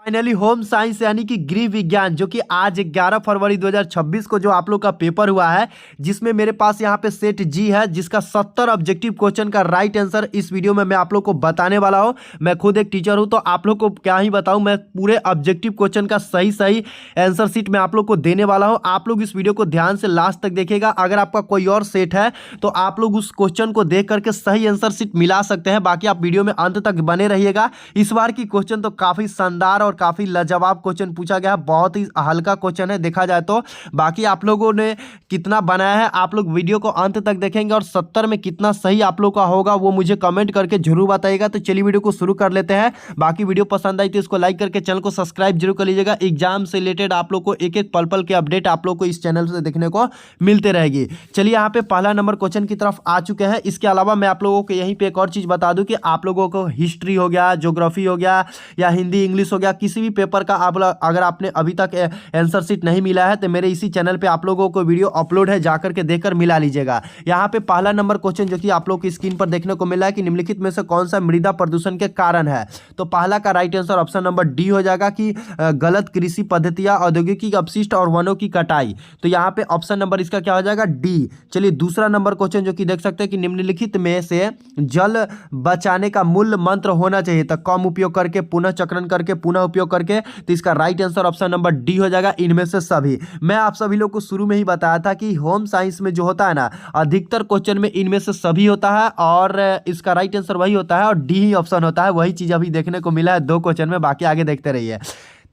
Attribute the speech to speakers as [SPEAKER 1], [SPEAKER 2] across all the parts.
[SPEAKER 1] Finally home science यानी कि गृह विज्ञान जो कि आज 11 फरवरी 2026 को जो आप लोग का पेपर हुआ है, जिसमें मेरे पास यहाँ पे सेट जी है, जिसका 70 ऑब्जेक्टिव क्वेश्चन का राइट आंसर इस वीडियो में मैं आप लोग को बताने वाला हूँ। मैं खुद एक टीचर हूँ तो आप लोग को क्या ही बताऊँ, मैं पूरे ऑब्जेक्टिव क्वेश्चन का सही सही आंसर शीट मैं आप लोग को देने वाला हूँ। आप लोग इस वीडियो को ध्यान से लास्ट तक देखिएगा। अगर आपका कोई और सेट है तो आप लोग उस क्वेश्चन को देख करके सही आंसर शीट मिला सकते हैं। बाकी आप वीडियो में अंत तक बने रहिएगा। इस बार की क्वेश्चन तो काफी शानदार और काफी लाजवाब क्वेश्चन पूछा गया। बहुत ही हल्का क्वेश्चन है देखा जाए तो। बाकी आप लोगों ने कितना बनाया है आप लोग वीडियो को अंत तक देखेंगे और 70 में कितना सही आप लोग का होगा वो मुझे कमेंट करके जरूर बताइएगा। तो चलिए वीडियो को शुरू कर लेते हैं। बाकी वीडियो पसंद आई तो इसको लाइक करके चैनल को सब्सक्राइब जरूर कर लीजिएगा। एग्जाम से रिलेटेड आप लोग को एक एक पल पल के अपडेट आप लोग को इस चैनल से देखने को मिलते रहेगी। चलिए यहाँ पे पहला नंबर क्वेश्चन की तरफ आ चुके हैं। इसके अलावा मैं आप लोगों को यहीं पे एक और चीज बता दूं कि आप लोगों को हिस्ट्री हो गया, ज्योग्राफी हो गया या हिंदी इंग्लिश हो गया, किसी भी पेपर का आप अगर आपने अभी तक आंसर शीट नहीं मिला है तो मेरे इसी चैनल पे आप लोगों को वीडियो अपलोड है, जाकर के देखकर मिला लीजिएगा। यहाँ पे पहला नंबर क्वेश्चन जो कि आप लोग की स्क्रीन पर देखने को मिला है कि निम्नलिखित में से कौन सा मृदा प्रदूषण के कारण है। तो पहला का right answer option number D हो जाएगा कि गलत कृषि पद्धतियां, औद्योगिक अपशिष्ट और वनों की कटाई। तो यहाँ पे ऑप्शन नंबर इसका क्या हो जाएगा, डी। चलिए दूसरा नंबर क्वेश्चन जो कि देख सकते हैं कि निम्नलिखित में से जल बचाने का मूल मंत्र होना चाहिए। तो कम उपयोग करके, पुनः चक्रण करके, पुनः उपयोग करके। तो इसका right answer option number D हो जाएगा, इनमें से सभी। मैं आप सभी लोग को शुरू में ही बताया था कि होम साइंस में जो होता है ना, अधिकतर क्वेश्चन में इनमें से सभी होता है और इसका राइट आंसर वही होता है और डी ही ऑप्शन होता है। वही चीज अभी देखने को मिला है दो क्वेश्चन में। बाकी आगे देखते रहिए।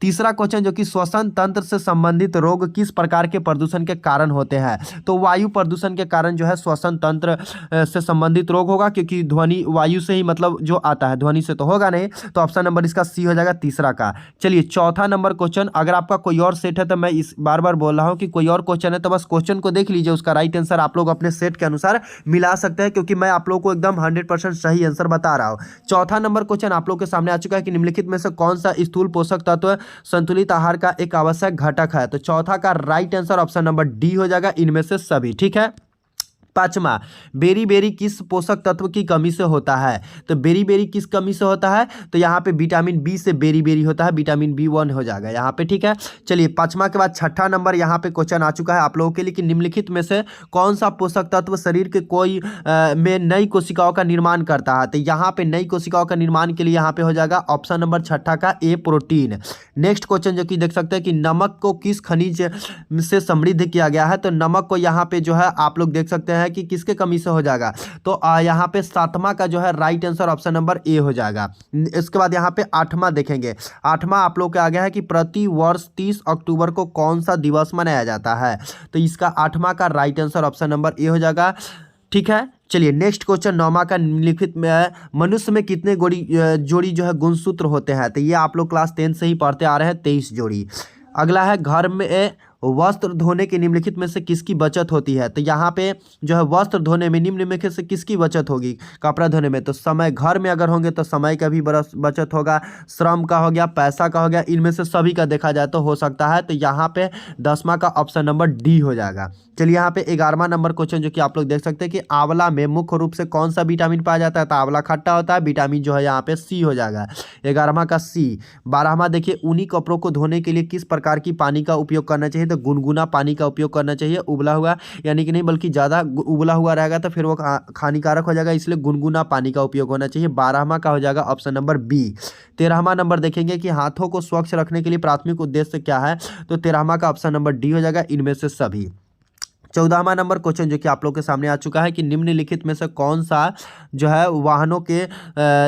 [SPEAKER 1] तीसरा क्वेश्चन जो कि श्वसन तंत्र से संबंधित रोग किस प्रकार के प्रदूषण के कारण होते हैं। तो वायु प्रदूषण के कारण जो है श्वसन तंत्र से संबंधित रोग होगा, क्योंकि ध्वनि वायु से ही मतलब जो आता है, ध्वनि से तो होगा नहीं। तो ऑप्शन नंबर इसका सी हो जाएगा तीसरा का। चलिए चौथा नंबर क्वेश्चन, अगर आपका कोई और सेट है तो मैं इस बार बार बोल रहा हूँ कि कोई और क्वेश्चन है तो बस क्वेश्चन को देख लीजिए, उसका राइट आंसर आप लोग अपने सेट के अनुसार मिला सकते हैं, क्योंकि मैं आप लोग को एकदम 100% सही आंसर बता रहा हूँ। चौथा नंबर क्वेश्चन आप लोग के सामने आ चुका है कि निम्नलिखित में से कौन सा स्थूल पोषक तत्व संतुलित आहार का एक आवश्यक घटक है। तो चौथा का right answer option number D हो जाएगा, इनमें से सभी। ठीक है। पांचवा, बेरी बेरी किस पोषक तत्व की कमी से होता है। तो बेरी बेरी किस कमी से होता है, तो यहाँ पे विटामिन बी से बेरी बेरी होता है, विटामिन B1 हो जाएगा यहाँ पे। ठीक है। चलिए पांचवा के बाद छठा नंबर यहाँ पे क्वेश्चन आ चुका है आप लोगों के लिए कि निम्नलिखित में से कौन सा पोषक तत्व शरीर के कोई में नई कोशिकाओं का निर्माण करता है। तो यहाँ पे नई कोशिकाओं का निर्माण के लिए यहाँ पे हो जाएगा ऑप्शन नंबर छठा का ए, प्रोटीन। नेक्स्ट क्वेश्चन जो कि देख सकते हैं कि नमक को किस खनिज से समृद्ध किया गया है। तो नमक को यहाँ पे जो है आप लोग देख सकते हैं कि किसके कमी से हो जाएगा। तो यहाँ पे सातवां का जो है right answer option number A हो जाएगा। इसके बाद यहाँ पे आठवां देखेंगे। आठवां आप लोग के आ गया है कि प्रति वर्ष 30 अक्टूबर को कौन सा दिवस मनाया जाता है। तो इसका आठवां का right answer option number A हो जाएगा। ठीक है। चलिए नेक्स्ट क्वेश्चन नौवां का निम्नलिखित में मनुष्य में कितने जोड़ी जो है गुणसूत्र होते हैं। तो ये आप लोग क्लास 10 से ही पढ़ते आ रहे हैं, 23 जोड़ी। अगला है घर में वस्त्र धोने के निम्नलिखित में से किसकी बचत होती है। तो यहाँ पे जो है वस्त्र धोने में निम्नलिखित में से किसकी बचत होगी, कपड़ा धोने में। तो समय, घर में अगर होंगे तो समय का भी बचत होगा, श्रम का हो गया, पैसा का हो गया, इनमें से सभी का देखा जाए तो हो सकता है। तो यहाँ पे 10वां का ऑप्शन नंबर डी हो जाएगा। चलिए यहाँ पे 11वां नंबर क्वेश्चन जो कि आप लोग देख सकते हैं कि आंवला में मुख्य रूप से कौन सा विटामिन पाया जाता है। तो आंवला खट्टा होता है, विटामिन जो है यहाँ पे सी हो जाएगा, 11वां का सी। 12वां देखिए, ऊनी कपड़ों को धोने के लिए किस प्रकार की पानी का उपयोग करना चाहिए। तो गुनगुना पानी का उपयोग करना चाहिए, उबला हुआ यानी कि नहीं, बल्कि ज़्यादा उबला हुआ रहेगा तो फिर वो हानिकारक हो जाएगा, इसलिए गुनगुना पानी का उपयोग होना चाहिए। 12वां का हो जाएगा ऑप्शन नंबर बी। 13वां नंबर देखेंगे कि हाथों को स्वच्छ रखने के लिए प्राथमिक उद्देश्य क्या है। तो 13वां का ऑप्शन नंबर डी हो जाएगा, इनमें से सभी। 14वां नंबर क्वेश्चन जो कि आप लोग के सामने आ चुका है कि निम्नलिखित में से कौन सा जो है वाहनों के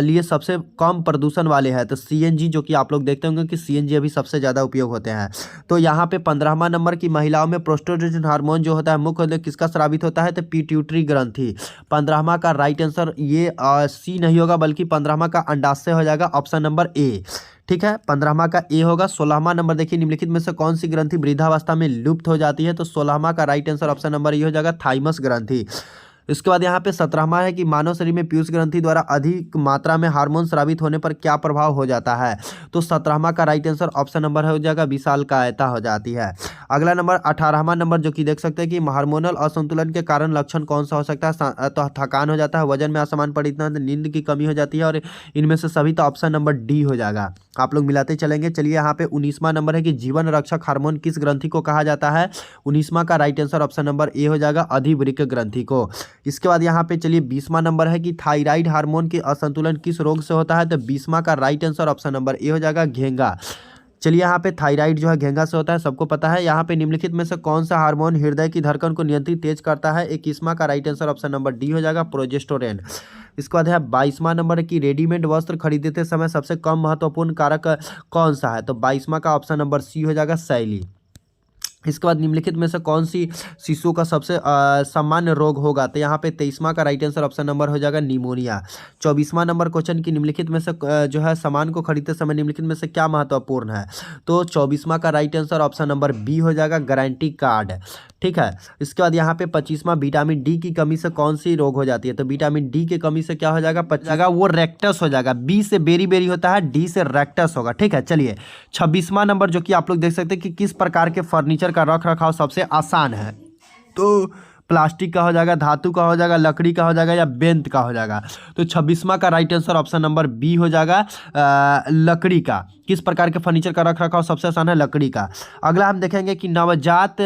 [SPEAKER 1] लिए सबसे कम प्रदूषण वाले हैं। तो CNG, जो कि आप लोग देखते होंगे कि CNG अभी सबसे ज़्यादा उपयोग होते हैं। तो यहाँ पे 15वां नंबर की महिलाओं में प्रोस्टेरोन हार्मोन जो होता है मुख्य किसका स्रावित होता है। तो पिट्यूटरी ग्रंथि। 15वां का राइट आंसर ये सी नहीं होगा, बल्कि 15वां का अंडाशय हो जाएगा, ऑप्शन नंबर ए। ठीक है। 15वां का ए होगा। 16वां नंबर देखिए, निम्नलिखित में से कौन सी ग्रंथि वृद्धावस्था में लुप्त हो जाती है। तो 16वां का राइट आंसर ऑप्शन नंबर ये हो जाएगा, थाइमस ग्रंथि। इसके बाद यहाँ पे 17वां है कि मानव शरीर में पीयूष ग्रंथि द्वारा अधिक मात्रा में हार्मोन स्रावित होने पर क्या प्रभाव हो जाता है। तो 17वां का राइट आंसर ऑप्शन नंबर हो जाएगा, विशालकायता हो जाती है। अगला नंबर 18वां नंबर जो कि देख सकते हैं कि हार्मोनल असंतुलन के कारण लक्षण कौन सा हो सकता है। तो थकान हो जाता है, वजन में असमान पड़ना, नींद की कमी हो जाती है, और इनमें से सभी तो ऑप्शन नंबर डी हो जाएगा। आप लोग मिलाते चलेंगे। चलिए यहाँ पे 19वां नंबर है कि जीवन रक्षक हार्मोन किस ग्रंथि को कहा जाता है। 19वां का right answer option number A हो जाएगा, अधिवृक्क ग्रंथि को। इसके बाद यहाँ पे चलिए 20वां नंबर है कि थायराइड हार्मोन के असंतुलन किस रोग से होता है। तो 20वां का right answer option number A हो जाएगा, घेंगा। चलिए यहाँ पे थायराइड जो है घेंगा से होता है, सबको पता है। यहाँ पे निम्नलिखित में से कौन सा हार्मोन हृदय की धड़कन को नियंत्रित तेज करता है। 21वां का right answer option number D हो जाएगा, प्रोजेस्टेरोन। इसके बाद है 22वां नंबर की रेडीमेड वस्त्र खरीदते समय सबसे कम महत्वपूर्ण कारक कौन सा है। तो 22वां का ऑप्शन नंबर सी हो जाएगा, शैली। इसके बाद निम्नलिखित में से कौन सी शिशुओं का सबसे सामान्य रोग होगा। तो यहाँ पे 23वां का राइट आंसर ऑप्शन नंबर हो जाएगा, निमोनिया। 24वां नंबर क्वेश्चन की निम्नलिखित में से जो है सामान को खरीदते समय निम्नलिखित में से क्या महत्वपूर्ण है। तो 24वां का right answer option number B हो जाएगा, गारंटी कार्ड। ठीक है। इसके बाद यहाँ पे 25वां विटामिन डी की कमी से कौन सी रोग हो जाती है। तो विटामिन डी की कमी से क्या हो जाएगा, वो रेक्टस हो जाएगा। बी से बेरी बेरी होता है, डी से रेक्टस होगा। ठीक है। चलिए 26वां नंबर जो कि आप लोग देख सकते हैं कि किस प्रकार के फर्नीचर का रख रखाव सबसे आसान है। तो प्लास्टिक का हो जाएगा, धातु का हो जाएगा, लकड़ी का हो जाएगा, या बेंत का हो जाएगा। तो 26वां का right answer option number B हो जाएगा, लकड़ी का। किस प्रकार के फर्नीचर का रख रखाव सबसे आसान है, लकड़ी का। अगला हम देखेंगे कि नवजात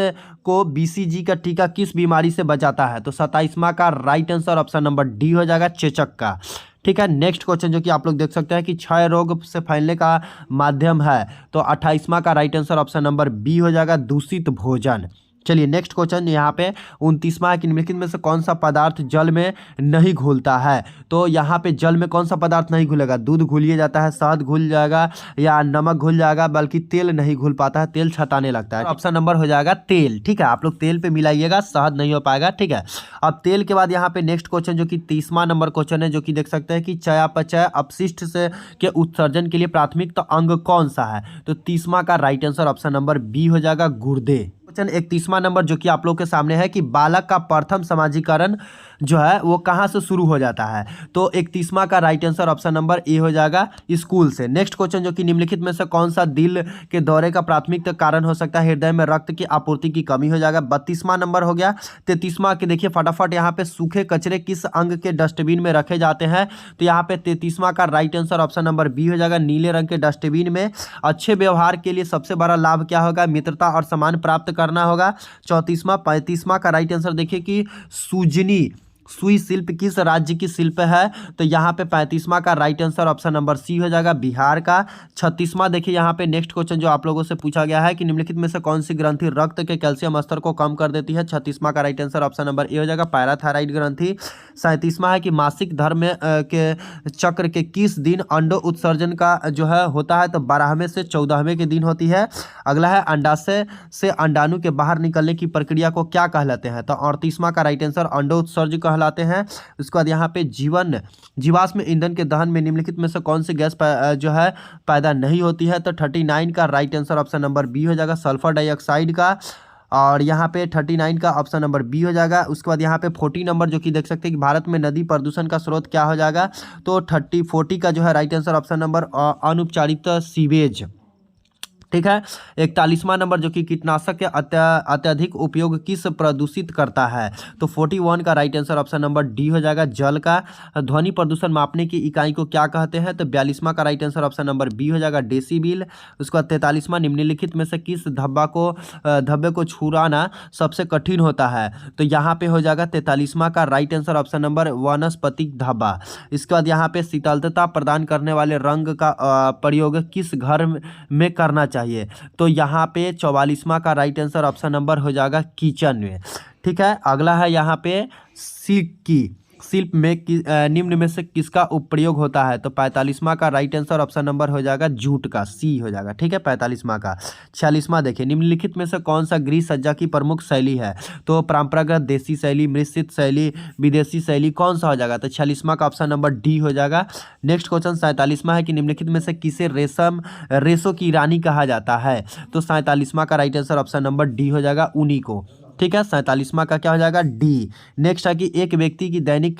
[SPEAKER 1] को बीसीजी का टीका किस बीमारी से बचाता है। तो 27वां का right answer option number D हो जाएगा, चेचक का। ठीक है। नेक्स्ट क्वेश्चन जो कि आप लोग देख सकते हैं कि क्षय रोग से फैलने का माध्यम है। तो 28वां का right answer option number B हो जाएगा, दूषित भोजन। चलिए नेक्स्ट क्वेश्चन यहाँ पे 29वां है कि निम्नलिखित में से कौन सा पदार्थ जल में नहीं घुलता है। तो यहाँ पे जल में कौन सा पदार्थ नहीं घुलेगा, दूध घुलिए जाता है, शहद घुल जाएगा, या नमक घुल जाएगा, बल्कि तेल नहीं घुल पाता है, तेल छताने लगता है। ऑप्शन नंबर हो जाएगा तेल। ठीक है। आप लोग तेल पे मिलाइएगा, शहद नहीं हो पाएगा। ठीक है। अब तेल के बाद यहाँ पे नेक्स्ट क्वेश्चन जो कि 30वां नंबर क्वेश्चन है, जो कि देख सकते हैं कि चयापचय अपशिष्ट से के उत्सर्जन के लिए प्राथमिक तो अंग कौन सा है। तो 30वां का right answer option number B हो जाएगा, गुर्दे। क्वेश्चन 31वां नंबर जो कि आप लोग के सामने है कि बालक का प्रथम समाजीकरण जो है वो कहाँ से शुरू हो जाता है। तो 31वां का right answer option number A हो जाएगा, स्कूल से। नेक्स्ट क्वेश्चन जो कि निम्नलिखित में से कौन सा दिल के दौरे का प्राथमिक कारण हो सकता है। हृदय में रक्त की आपूर्ति की कमी हो जाएगा। 32वां नंबर हो गया। 33वां के देखिए फटाफट यहाँ पे सूखे कचरे किस अंग के डस्टबिन में रखे जाते हैं। तो यहाँ पे 33वां का right answer option number B हो जाएगा, नीले रंग के डस्टबिन में। अच्छे व्यवहार के लिए सबसे बड़ा लाभ क्या होगा, मित्रता और सम्मान प्राप्त करना होगा। 34वां 35वां का राइट आंसर देखिए कि सूजनी सुई शिल्प किस राज्य की शिल्प है। तो यहाँ पे 35वां का right answer option number C हो जाएगा, बिहार का। 36वां देखिए यहाँ पे नेक्स्ट क्वेश्चन जो आप लोगों से पूछा गया है कि निम्नलिखित में से कौन सी ग्रंथि रक्त के कैल्शियम स्तर को कम कर देती है। 36वां का right answer option number A हो जाएगा, पैराथायराइड ग्रंथि। 37वां है कि मासिक धर्म के चक्र के किस दिन अंडो उत्सर्जन का जो है होता है। तो 12वें से 14वें के दिन होती है। अगला है अंडाशय से अंडाणु के बाहर निकलने की प्रक्रिया को क्या कहलाते हैं। तो 38वां का राइट आंसर अंडो उत्सर्ज कहलाते हैं। उसके बाद यहाँ पे जीवाश्म ईंधन के दहन में निम्नलिखित में से कौन सी गैस जो है पैदा नहीं होती है। तो 39 का right answer option number B हो जाएगा, सल्फर डाइऑक्साइड का। और यहाँ पे 39 का ऑप्शन नंबर बी हो जाएगा। उसके बाद यहाँ पे 40 नंबर जो कि देख सकते हैं कि भारत में नदी प्रदूषण का स्रोत क्या हो जाएगा। तो 40 का जो है राइट आंसर ऑप्शन नंबर अनौपचारिक सीवेज। ठीक है। 41वां नंबर जो कि कीटनाशक के अत्यधिक उपयोग किस प्रदूषित करता है। तो 41 का right answer option number D हो जाएगा, जल का। ध्वनि प्रदूषण मापने की इकाई को क्या कहते हैं। तो 42वां का right answer option number B हो जाएगा, डेसीबील। उसके बाद 43वां निम्नलिखित में से किस धब्बे को छुड़ाना सबसे कठिन होता है। तो यहाँ पे हो जाएगा 43वां का राइट आंसर ऑप्शन नंबर वनस्पतिक धब्बा। इसके बाद यहाँ पे शीतलता प्रदान करने वाले रंग का प्रयोग किस घर में करना चाहिए। तो यहाँ पे 44वां का राइट आंसर ऑप्शन नंबर हो जाएगा, किचन में। ठीक है। अगला है यहाँ पे शिल्प में निम्न में से किसका उपयोग होता है। तो 45वां का राइट आंसर ऑप्शन नंबर हो जाएगा, जूट का, सी हो जाएगा। ठीक है। 45वां का। 46वां देखिए निम्नलिखित में से कौन सा गृह सज्जा की प्रमुख शैली है। तो परंपरागत, देसी शैली, मिश्रित शैली, विदेशी शैली, कौन सा हो जाएगा। तो 46वां का ऑप्शन नंबर डी हो जाएगा। नेक्स्ट क्वेश्चन 47वां है कि निम्नलिखित में से किसे रेशों की रानी कहा जाता है। तो 47वां का right answer option number D हो जाएगा, ऊनी को। ठीक है। 47वां का क्या हो जाएगा डी। नेक्स्ट है कि एक व्यक्ति की दैनिक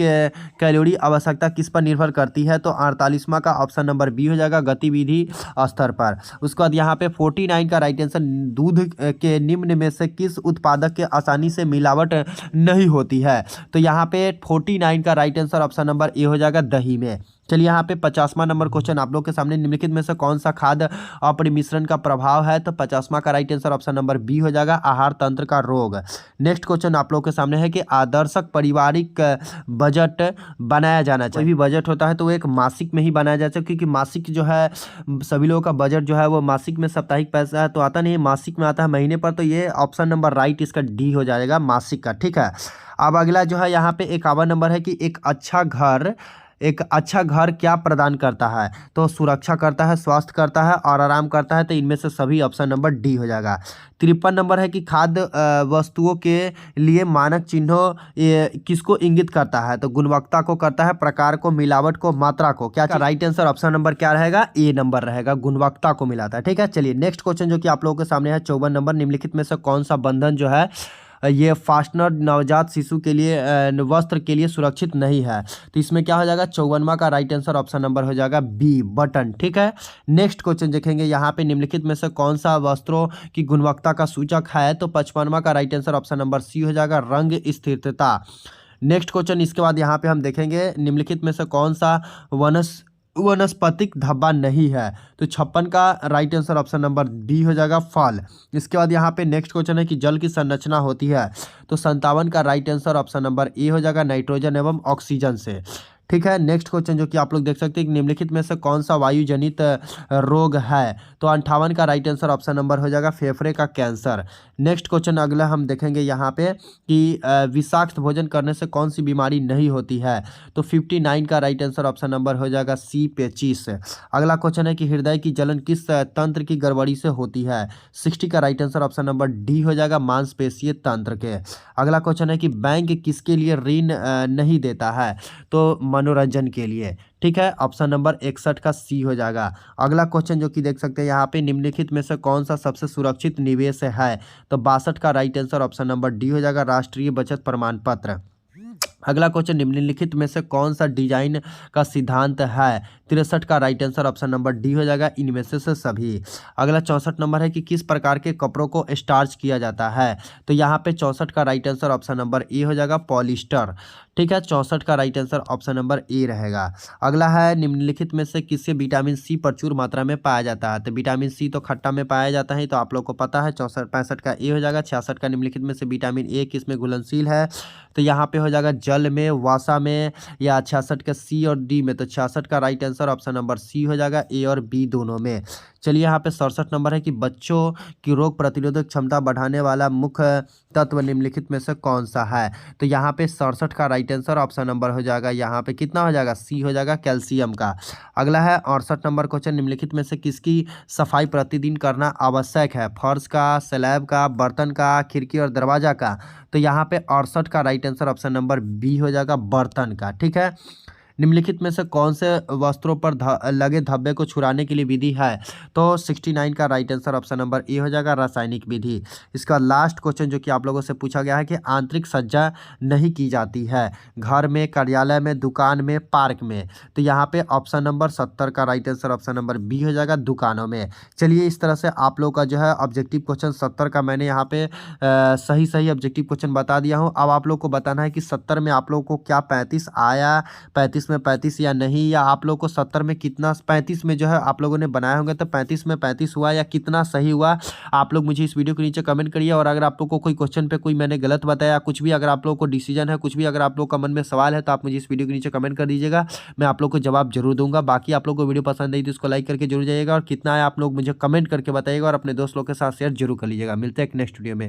[SPEAKER 1] कैलोरी आवश्यकता किस पर निर्भर करती है, तो 48वां का ऑप्शन नंबर बी हो जाएगा, गतिविधि स्तर पर। उसके बाद यहाँ पे 49 का राइट आंसर, दूध के निम्न में से किस उत्पादक के आसानी से मिलावट नहीं होती है, तो यहाँ पे 49 का right answer option number A हो जाएगा, दही में। चलिए यहाँ पे 50वां नंबर क्वेश्चन आप लोग के सामने, निम्नलिखित में से कौन सा खाद्य अपरिमिश्रण का प्रभाव है, तो 50वां का right answer option number B हो जाएगा, आहार तंत्र का रोग। नेक्स्ट क्वेश्चन आप लोग के सामने है कि आदर्शक पारिवारिक बजट बनाया जाना चाहिए। कोई भी बजट होता है तो वो एक मासिक में ही बनाया जाता है, क्योंकि मासिक जो है सभी लोगों का बजट जो है वो मासिक में, साप्ताहिक पैसा है तो आता नहीं, मासिक में आता है महीने पर, तो ये ऑप्शन नंबर राइट इसका डी हो जाएगा, मासिक का। ठीक है। अब अगला जो है यहाँ पे 51 नंबर है कि एक अच्छा घर क्या प्रदान करता है, तो सुरक्षा करता है, स्वास्थ्य करता है और आराम करता है, तो इनमें से सभी ऑप्शन नंबर डी हो जाएगा। 53 नंबर है कि खाद्य वस्तुओं के लिए मानक चिन्हों किसको इंगित करता है, तो गुणवत्ता को करता है, प्रकार को, मिलावट को, मात्रा को। क्या राइट आंसर ऑप्शन नंबर क्या रहेगा, ए नंबर रहेगा, गुणवत्ता को मिलाता है। ठीक है। चलिए नेक्स्ट क्वेश्चन जो कि आप लोगों के सामने है 54 नंबर, निम्नलिखित में से कौन सा बंधन जो है ये फास्टनर नवजात शिशु के लिए वस्त्र के लिए सुरक्षित नहीं है, तो इसमें क्या हो जाएगा, 54वां का राइट आंसर ऑप्शन नंबर हो जाएगा बी, बटन। ठीक है। नेक्स्ट क्वेश्चन देखेंगे यहाँ पे, निम्नलिखित में से कौन सा वस्त्रों की गुणवत्ता का सूचक है, तो 55वां का right answer option number C हो जाएगा, रंग स्थिरता। नेक्स्ट क्वेश्चन इसके बाद यहाँ पे हम देखेंगे, निम्नलिखित में से कौन सा वनस्पतिक धब्बा नहीं है, तो 56 का right answer option number D हो जाएगा, फल। इसके बाद यहाँ पे नेक्स्ट क्वेश्चन है कि जल की संरचना होती है, तो 57 का right answer option number A हो जाएगा, नाइट्रोजन एवं ऑक्सीजन से। ठीक है। नेक्स्ट क्वेश्चन जो कि आप लोग देख सकते हैं, निम्नलिखित में से कौन सा वायु जनित रोग है, तो 58 का राइट आंसर ऑप्शन नंबर हो जाएगा, फेफड़े का कैंसर। नेक्स्ट क्वेश्चन अगला हम देखेंगे यहाँ पे कि विषाक्त भोजन करने से कौन सी बीमारी नहीं होती है, तो 59 का राइट आंसर ऑप्शन नंबर हो जाएगा सी, पेचिस। अगला क्वेश्चन है कि हृदय की जलन किस तंत्र की गड़बड़ी से होती है, 60 का right answer option number D हो जाएगा, मांसपेशीय तंत्र के। अगला क्वेश्चन है कि बैंक किसके लिए ऋण नहीं देता है, तो मनोरंजन के लिए। ठीक है। ऑप्शन नंबर 61 का सी हो जाएगा। अगला क्वेश्चन जो कि देख सकते हैं यहाँ पे, निम्नलिखित में से कौन सा सबसे सुरक्षित निवेश है, तो 62 का right answer option number D हो जाएगा, राष्ट्रीय बचत प्रमाण पत्र। अगला क्वेश्चन, निम्नलिखित में से कौन सा डिजाइन का सिद्धांत है, 63 का right answer option number D हो जाएगा, इनमें से सभी। अगला 64 नंबर है कि किस प्रकार के कपड़ों को स्टार्च किया जाता है, तो यहाँ पे 64 का right answer option number A हो जाएगा, पॉलिस्टर। ठीक है। 64 का right answer option number A रहेगा। अगला है, निम्नलिखित में से किससे विटामिन सी प्रचुर मात्रा में पाया जाता है, तो विटामिन सी तो खट्टा में पाया जाता है, तो आप लोग को पता है, 65 का ए हो जाएगा। 66 का निम्नलिखित में से विटामिन ए किसमें घुलनशील है, तो यहाँ पे हो जाएगा जल में, वसा में, या 66 का सी और डी में, तो 66 का right answer option number C हो जाएगा, ए और बी दोनों में। चलिए यहाँ पे 67 नंबर है कि बच्चों की रोग प्रतिरोधक क्षमता बढ़ाने वाला मुख्य तत्व निम्नलिखित में से कौन सा है, तो यहाँ पे 67 का राइट आंसर ऑप्शन नंबर हो जाएगा, यहाँ पे कितना हो जाएगा, सी हो जाएगा, कैल्शियम का। अगला है 68 नंबर क्वेश्चन, निम्नलिखित में से किसकी सफाई प्रतिदिन करना आवश्यक है, फर्श का, स्लैब का, बर्तन का, खिड़की और दरवाजा का, तो यहाँ पे 68 का right answer option number B हो जाएगा, बर्तन का। ठीक है। निम्नलिखित में से कौन से वस्त्रों पर लगे धब्बे को छुड़ाने के लिए विधि है, तो 69 का right answer option number A हो जाएगा, रासायनिक विधि। इसका लास्ट क्वेश्चन जो कि आप लोगों से पूछा गया है कि आंतरिक सज्जा नहीं की जाती है घर में, कार्यालय में, दुकान में, पार्क में, तो यहाँ पे ऑप्शन नंबर 70 का right answer option number B हो जाएगा, दुकानों में। चलिए इस तरह से आप लोग का जो है ऑब्जेक्टिव क्वेश्चन 70 का मैंने यहाँ पे सही ऑब्जेक्टिव क्वेश्चन बता दिया हूँ। अब आप लोग को बताना है कि 70 में आप लोग को क्या 35 आया, 35 में 35 या नहीं, या आप लोग को 70 में कितना, 35 में जो है आप लोगों ने बनाए होंगे तो 35 में 35 हुआ या कितना सही हुआ, आप लोग मुझे इस वीडियो के नीचे कमेंट करिए। और अगर आप लोग को कोई क्वेश्चन पे कोई मैंने गलत बताया, कुछ भी अगर आप लोग को डिसीजन है, कुछ भी अगर आप लोग का मन में सवाल है, तो आप मुझे इस वीडियो के नीचे कमेंट कर दीजिएगा, मैं आप लोग को जवाब जरूर दूंगा। बाकी आप लोग को वीडियो पसंद आई तो इसको लाइक करके जरूर जाइएगा, और कितना है आप लोग मुझे कमेंट करके बताइएगा, और अपने दोस्त लोग के साथ शेयर जरूर कर लीजिएगा। मिलते हैं एक नेक्स्ट वीडियो में।